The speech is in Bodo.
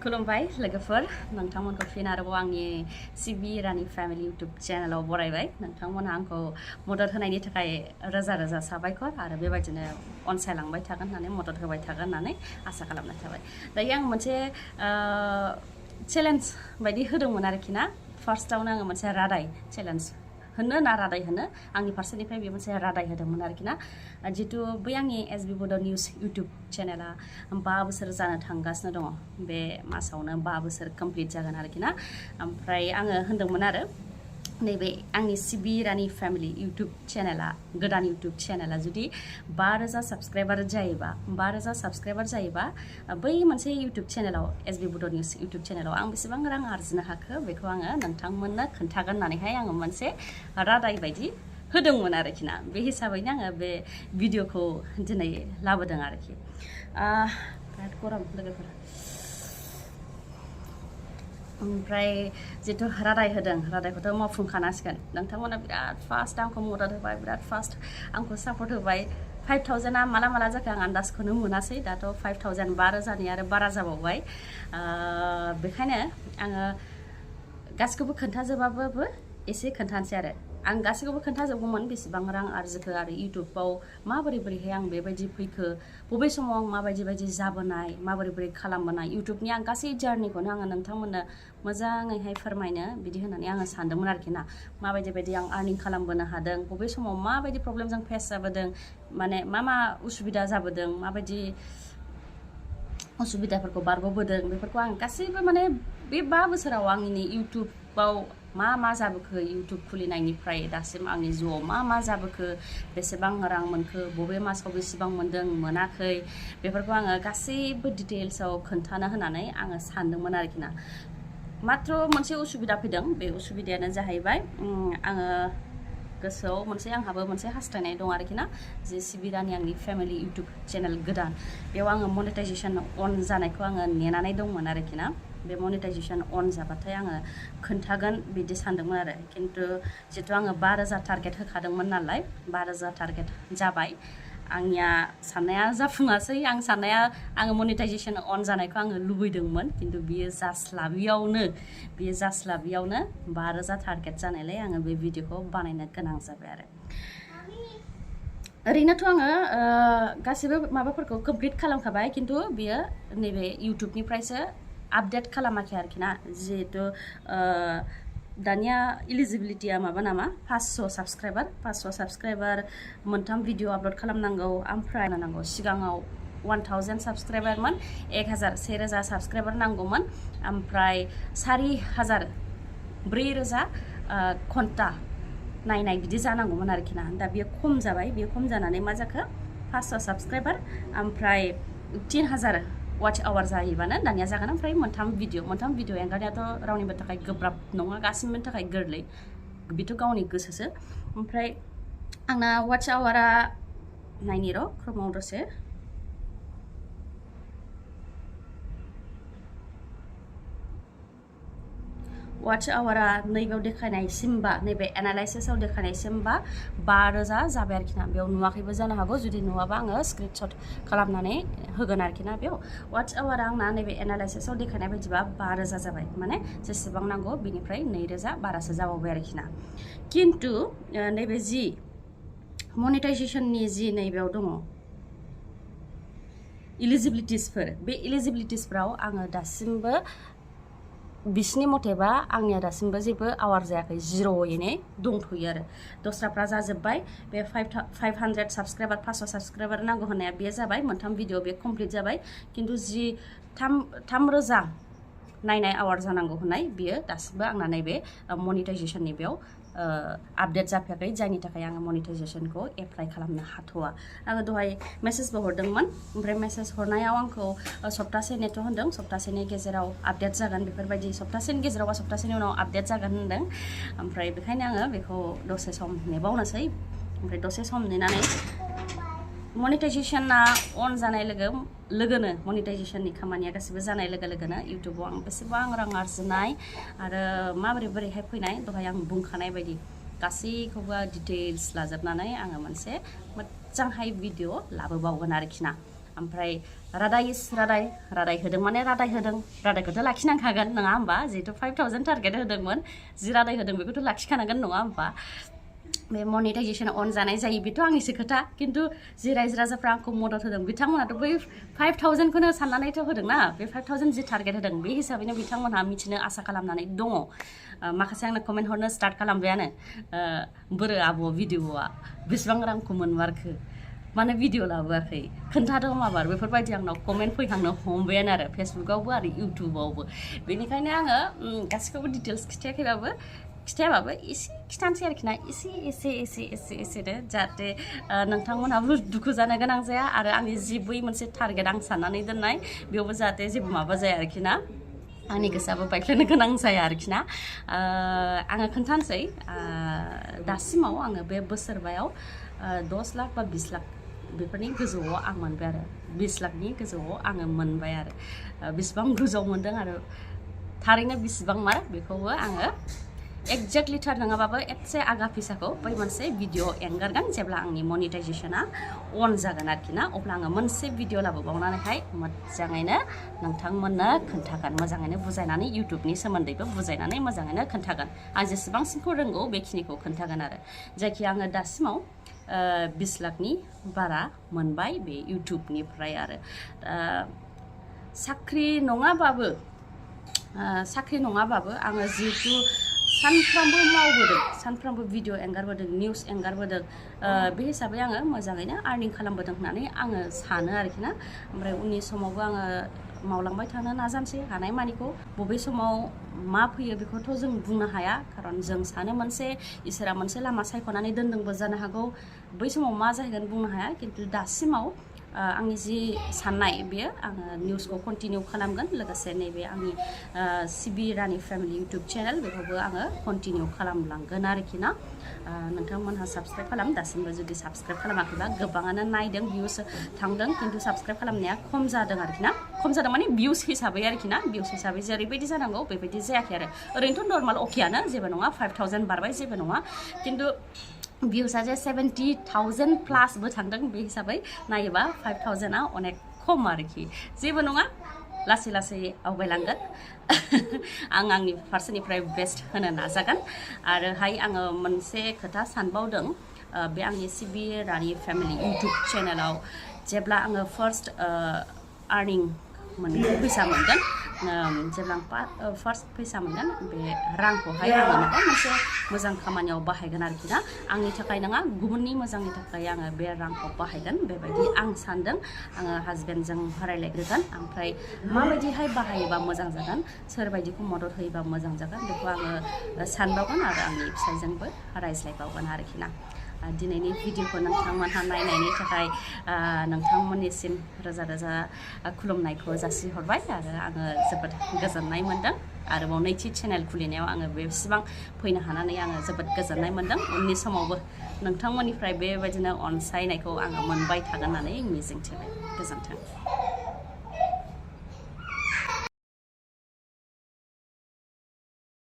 खुलुमबाय लोगोफोर नोंथांमोनखौ फिन आरोबाव आंनि सिबि रानि फेमिलि इउट्यूब चेनेलाव बरायबाय नोंथांमोनहा आंखौ मदद होनायनि थाखाय रोजा रोजा साबायखर आरो बेबायदिनो अनसायलांबाय थागोन होननानै मदद होबाय थागोन होननानै आसा खालामनाय थाबाय। दायो आं मोनसे चेलेन्ज बायदि होदोंमोन आरोखि ना फार्स्टआवनो आङो मोनसे रादाय चेलेन्ज होनो ना रादाय होनो आंनि फारसेनिफ्राय बे मोनसे रादाय होदोंमोन आरोखि ना जितु बै आंनि एसबि बड' निउज इउट्यूब चेनेला 5 बोसोर जानो थांगासिनो दङ बे मासावनो 5 बोसोर कमप्लिट जागोन आरोखि ना ओमफ्राय आङो होनदोंमोन आरो नैबे आंनि सिबि रानि फेमिलि इउट्यूब चेनेला गोदान इउट्यूब चेनेला जुदि 5000 साबस्क्राइबार जायोबा 5000 साबस्क्राइबार जायोबा बै मोनसे इउट्यूब चेनेलाव एसबि बड' निउज इउट्यूब चेनेलाव आं बेसेबां रां आर्जिनो हाखो बेखौ आङो नोंथांमोननो खोन्थागोन होननानैहाय आङो मोनसे रादाय बायदि होदोंमोन आरोखि ना बे हिसाबैनो आङो बे भिडिअखौ दिनै लाबोदों आरोखि बिराद गरम लोगोफोर ओमफ्राय जितु रादाय होदों रादायखौथ' मावफुंखानांसिगोन नोंथांमोना बिराद फास्ट आंखौ मदद होबाय बिराद फास्ट आंखौ सापर्ट होबाय 5000 माला माला जाखो आं आन्दाजखौनो मोनासै दाथ' 5000 5000नि आरो बारा जाबावबाय बेखायनो आङो गासिखौबो खोन्थाजोबाबाबो एसे खोन्थानोसै आरो आं गासैखौबो खोन्थाजोबगौमोन बेसेबां रां आर्जिखो आरो इउट्यूबाव माबोरै आं बेबायदि फैखो बबे समाव आं माबायदि जाबोनाय माबोरै खालामबोनाय इउट्यूबनि आं गासै जार्निखौनो आङो नोंथांमोननो मोजाङैहाय फोरमायनो बिदि होननानै आङो सानदोंमोन आरोखि ना माबायदि आं आर्निं खालामबोनो हादों बबे समाव माबायदि प्रब्लेमजों फेस जाबोदों माने मा उसुबिदा जाबोदों माबायदि उसुबिदाफोरखौ बारग'बोदों बेफोरखौ आं गासैबो माने बे 5 बोसोराव आंनि इउट्यूबाव मा जाबोखो इउट्यूब खुलिनायनिफ्राय दासिम आंनि जिउआव मा जाबोखो बेसेबां रां मोनखो बबे मासाव बेसेबां मोनदों मोनाखै बेफोरखौ आङो गासैबो डिटेल्सआव खोन्थानो होननानै आङो सानदोंमोन आरोखि ना मात्र मोनसे उसुबिदा फैदों बे उसुबिदायानो जाहैबाय आङो गोसोआव आंहाबो मोनसे हास्थायनाय दं आरोखि ना जे सिबि रानि आंनि फेमिलि इउट्यूब चेनेल गोदान बेयाव आङो मनेटाइजेसन अन जानायखौ आङो नेनानै दंमोन आरोखि ना बे मनेटाइजेसन अन जाबाथाय आङो खोन्थागोन बिदि सानदोंमोन आरो खिन्थु जितु आङो 5000 टारगेट होखादोंमोन नालाय 5000 टारगेट जाबाय आंनिया साननाया जाफुङासै आं साननाया आङो मनेटाइजेसन अन जानायखौ आङो लुबैदोंमोन खिन्थु बियो जास्लाबियावनो 5000 टारगेट जानायलाय आङो बे भिडिअखौ बानायनो गोनां जाबाय आरो ओरैनोथ' आङो गासिबो माबाफोरखौ कमप्लिट खालामखाबाय खिन्थु बियो नैबे इउट्यूबनिफ्रायसो आपडेट खालामाखै आरोखि ना जिहेतु दानिया इलिजिबिलिटिया माबा नामा 500 साबस्क्राइबार मोनथाम भिडिअ आपल'ड खालामनांगौ ओमफ्राय नांगौ सिगाङाव 1000 साबस्क्राइबारमोन 1000 साबस्क्राइबार नांगौमोन ओमफ्राय 4000 घन्टा नायनाय बिदि जानांगौमोन आरोखि ना दा बियो खम जाबाय बियो खम जानानै मा जाखो 500 साबस्क्राइबार ओमफ्राय 3000 वाच आवार जायोबानो दानिया जागोन ओमफ्राय मोनथाम भिडिअ एंगारनायाथ' रावनिबो थाखाय गोब्राब नङा गासिबोनि थाखाय गोरलै बेथ' गावनि गोसोसो ओमफ्राय आंना वाच आवारा नायनि र' क्रमाव दसे वाच आवारा नैबेयाव देखायनायसिमबा नैबे एनालाइसिसआव देखायनायसिमबा 5000 जाबाय आरोखि ना बेयाव नुवाखैबो जानो हागौ जुदि नुवाबा आङो स्क्रिनशट खालामनानै होगोन आरोखि ना बेयाव वाच आवारा आंना नैबे एनालाइसिसआव देखायनाय बायदिबा 5000 जाबाय माने जेसेबां नांगौ बिनिफ्राय 2000 बारासो जाबावबाय आरोखि ना खिन्थु नैबे जि मनेटाइजेसननि जि नैबेयाव दङ इलिजिबिलिटिसफोर बे इलिजिबिलिटिसफोराव आङो दासिमबो बिसिनि मथेबा आंनिया दासिमबो जेबो आवार जायाखै जिर'यैनो दंथ'यो आरो दस्राफ्रा जाजोब्बाय बे 500 साबस्क्राइबार 500 साबस्क्राइबार नांगौ होननाया बे जाबाय मोनथाम भिडिअ बे कमप्लिट जाबाय खिन्थु जि 3000 नायनाय आवार जानांगौ होननाय बियो दासिमबो आंना नैबे मनेटाइजेसननि बेयाव आपडेट जाफैयाखै जायनि थाखाय आङो मनेटाइजेसनखौ एप्लाइ खालामनो हाथ'वा आङो दहाय मेसेजबो हरदोंमोन ओमफ्राय मेसेज हरनायाव आंखौ सप्तासे नेथ' होनदों सप्तासेनि गेजेराव आपडेट जागोन बेफोरबायदि सप्तासेनि गेजेराव बा सप्तासेनि उनाव आपडेट जागोन होनदों ओमफ्राय बेखायनो आङो बेखौ दसे सम नेबावनोसै ओमफ्राय दसे सम नेनानै मनेटाइजेसना अन जानाय लोगोनो मनेटाइजेसननि खामानिया गासिबो जानाय लोगोनो इउट्यूबाव आं बेसेबां रां आर्जिनाय आरो माबोरैहाय फैनाय दहाय आं बुंखानाय बायदि गासैखौबो डिटेल्स लाजोबनानै आङो मोनसे मोजांहाय भिडिअ लाबोबावगोन आरोखि ना ओमफ्राय रादाय होदों माने रादाय होदों रादायखौथ' लाखिनांखागोन नङा होमबा जिहेतु 5000 टारगेट होदोंमोन जि रादाय होदों बेखौथ' लाखिखानांगोन नङा होमबा बे मनिटाइजेशन अन जानाय जायो बेथ' आंनिसो खोथा खिन्थु जि रायजो राजाफ्रा आंखौ मदद होदों बिथांमोनाथ' बै 5000 खौनो साननानैथ' होदोंना बे 5000 जि टारगेट होदों बे हिसाबैनो बिथांमोनहा मिथिनो आसा खालामनानै दङ माखासे आंनो कमेन्ट हरनो स्टार्ट खालामबायानो बोरो आब' भिडिअआ बेसेबां रांखौ मोनमारखो माने भिडिअ लाबोआखै खोन्थादो माबार बेफोरबायदि आंनाव कमेन्ट फैखांनो हमबायानो आरो फेसबुकआवबो आरो इउटुबावबो बेनिखायनो आङो गासिखौबो डिटेल्स खिथायाबाबो एसे खिथानोसै आरोखि ना एसेनो जाहाथे नोंथांमोनहाबो दुखु जानो गोनां जाया आरो आंनि जि बै मोनसे टारगेट आं साननानै दोननाय बेयावबो जाहाथे जेबो माबा जाया आरोखि ना आंनि गोसोआबो बायख्लायनो गोनां जाया आरोखि ना आङो खोन्थानोसै दासिमाव आङो बे बोसोरबायाव 10 लाख बा 20 लाख बेफोरनि गोजौआव आं मोनबाय आरो 20 लाखनि गोजौआव आङो मोनबाय आरो बेसेबां गोजौआव मोनदों आरो थारैनो बेसेबां मार बेखौबो आङो एक्जेक्टलि थार नङाबाबो एसे आगा फैसाखौ बै मोनसे भिडिअ एंगारगोन जेब्ला आंनि मनिटाइजेशना अन जागोन आरोखि ना अब्ला आङो मोनसे भिडिअ लाबोबावनानैहाय मोजाङैनो नोंथांमोननो खोन्थागोन मोजाङैनो बुजायनानै इउटुबनि सोमोन्दैबो बुजायनानै मोजाङैनो खोन्थागोन आं जेसेबांसिनखौ रोंगौ बेखिनिखौ खोन्थागोन आरो जायखि आङो दासिमाव 20 लाखनि बारा मोनबाय बे इउटुबनिफ्राय आरो साख्रि नङाबाबो आङो जिहेतु सानफ्रामबो मावबोदों सानफ्रामबो भिडिअ एंगारबोदों निउस एंगारबोदों बे हिसाबै आङो मोजाङैनो आर्निं खालामबोदों होननानै आङो सानो आरोखि ना ओमफ्राय उननि समावबो आङो मावलांबाय थानो नाजानोसै हानायमानिखौ बबे समाव मा फैयो बेखौथ' जों बुंनो हाया खारन जों सानो मोनसे इसोरा मोनसे लामा सायख'नानै दोनदोंबो जानो हागौ बै समाव मा जाहैगोन बुंनो हाया खिन्थु दासिमाव आंनि जि साननाय बेयो आङो निउसखौ कन्टिनिउ खालामगोन लोगोसे नैबे आंनि सिबि रानि फेमिलि इउटुब चेनेल बेखौबो आङो कन्टिनिउ खालामलांगोन आरोखि ना नोंथांमोनहा साबस्क्राइब खालाम दासिमबो जुदि साबस्क्राइब खालामाखैबा गोबाङानो नायदों भिउस थांदों खिन्थु साबस्क्राइब खालामनाया खम जादों आरोखि ना खम जादों माने भिउस हिसाबै आरोखि ना भिउस हिसाबै जेरैबायदि जानांगौ बेबायदि जायाखै आरो ओरैनोथ' नर्माल अकेयानो जेबो नङा 5000 बारबाय जेबो नङा खिन्थु भिउसआ जे 70,000 प्लासबो थांदों बे हिसाबै नायोबा 5000आ अनेक खम आरोखि जेबो नङा लासै लासै आवगायलांगोन आं आंनि फारसेनिफ्राय बेस्ट होनो नाजागोन आरोहाय आङो मोनसे खोथा सानबावदों बे आंनि सिबि रानि फेमिलि इउटुब चेनेलाव जेब्ला आङो फार्स्ट आर्निं फैसा मोनगोन जेब्ला फार्स्ट फैसा मोनगोन बे रांखौहाय आङो माबा मोनसे मोजां खामानियाव बाहायगोन आरोखि ना आंनि थाखाय नङा गुबुननि मोजांनि थाखाय आङो बे रांखौ बाहायगोन बेबायदि आं सानदों आङो हासबेन्डजों रायलायग्रोगोन ओमफ्राय माबायदिहाय बाहायोबा मोजां जागोन सोरबायदिखौ मदद होयोबा मोजां जागोन बेखौ आङो सानबावगोन आरो आंनि फिसायजोंबो रायज्लायबावगोन आरोखि ना दिनैनि भिडिअखौ नोंथांमोनहा नायनायनि थाखाय नोंथांमोननिसिम रोजा रोजा खुलुमनायखौ जासिहरबाय आरो आङो जोबोद गोजोननाय मोनदों आरोबाव नैथि चेनेल खुलिनायाव आङो बेसेबां फैनो हानानै आङो जोबोद गोजोननाय मोनदों उननि समावबो नोंथांमोननिफ्राय बेबायदिनो अनसायनायखौ आङो मोनबाय थागोन होननानै मिजिंथिबाय गोजोन्थों